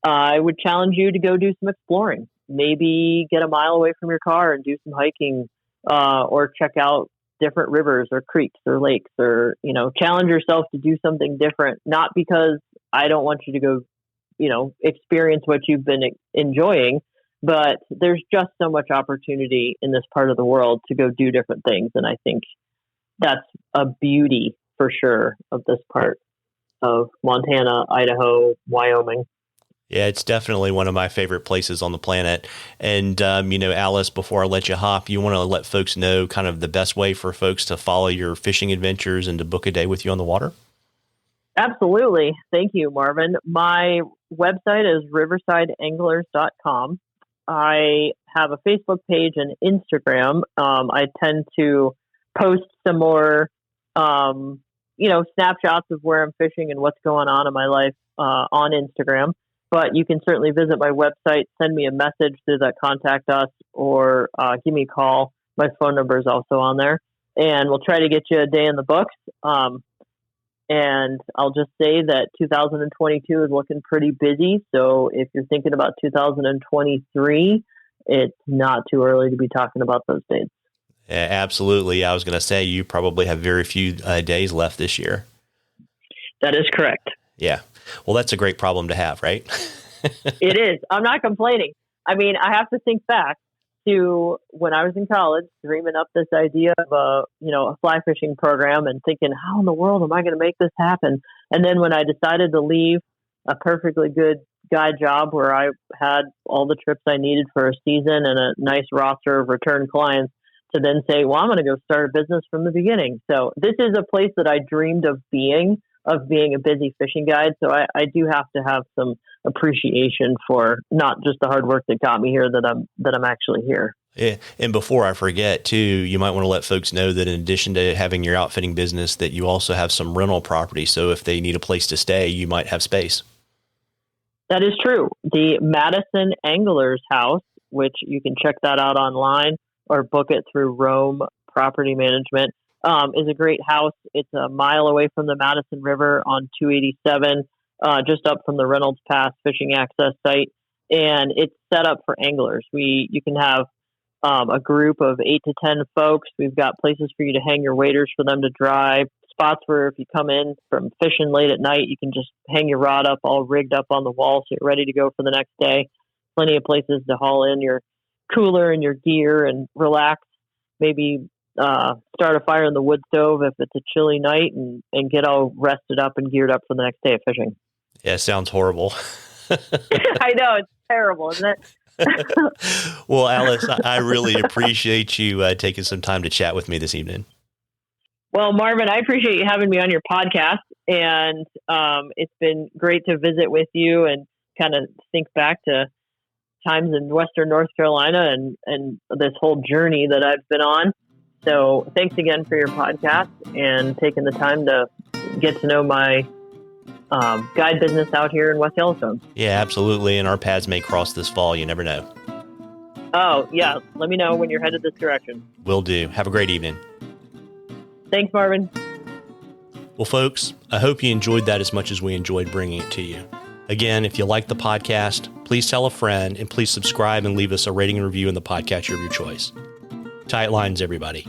I would challenge you to go do some exploring. Maybe get a mile away from your car and do some hiking, or check out different rivers or creeks or lakes, or, challenge yourself to do something different. Not because I don't want you to go, experience what you've been enjoying, but there's just so much opportunity in this part of the world to go do different things. And I think that's a beauty for sure of this part of Montana, Idaho, Wyoming. Yeah, it's definitely one of my favorite places on the planet. And, Alice, before I let you hop, you want to let folks know kind of the best way for folks to follow your fishing adventures and to book a day with you on the water? Absolutely. Thank you, Marvin. My website is riversideanglers.com. I have a Facebook page and Instagram. I tend to post some more, snapshots of where I'm fishing and what's going on in my life on Instagram. But you can certainly visit my website, send me a message through that contact us, or give me a call. My phone number is also on there. And we'll try to get you a day in the books. And I'll just say that 2022 is looking pretty busy. So if you're thinking about 2023, it's not too early to be talking about those dates. Yeah, absolutely. I was going to say you probably have very few days left this year. That is correct. Yeah. Well, that's a great problem to have, right? It is. I'm not complaining. I mean, I have to think back to when I was in college, dreaming up this idea of a fly fishing program and thinking, how in the world am I going to make this happen? And then when I decided to leave a perfectly good guide job where I had all the trips I needed for a season and a nice roster of return clients, to then say, well, I'm going to go start a business from the beginning. So this is a place that I dreamed of being a busy fishing guide. So I do have to have some appreciation for not just the hard work that got me here, that I'm actually here. Yeah. And before I forget too, you might want to let folks know that in addition to having your outfitting business, that you also have some rental property. So if they need a place to stay, you might have space. That is true. The Madison Anglers House, which you can check that out online or book it through Rome Property Management, is a great house. It's a mile away from the Madison River on 287, just up from the Reynolds Pass fishing access site. And it's set up for anglers. You can have a group of 8 to 10 folks. We've got places for you to hang your waders for them to dry, spots where if you come in from fishing late at night, you can just hang your rod up all rigged up on the wall so you're ready to go for the next day. Plenty of places to haul in your cooler and your gear and relax. Maybe start a fire in the wood stove if it's a chilly night and get all rested up and geared up for the next day of fishing. Yeah, sounds horrible. I know, it's terrible, isn't it? Well, Alice, I really appreciate you taking some time to chat with me this evening. Well, Marvin, I appreciate you having me on your podcast, and it's been great to visit with you and kind of think back to times in Western North Carolina and this whole journey that I've been on. So thanks again for your podcast and taking the time to get to know my guide business out here in West Yellowstone. Yeah, absolutely. And our paths may cross this fall. You never know. Oh, yeah. Let me know when you're headed this direction. Will do. Have a great evening. Thanks, Marvin. Well, folks, I hope you enjoyed that as much as we enjoyed bringing it to you. Again, if you like the podcast, please tell a friend and please subscribe and leave us a rating and review in the podcatcher of your choice. Tight lines, everybody.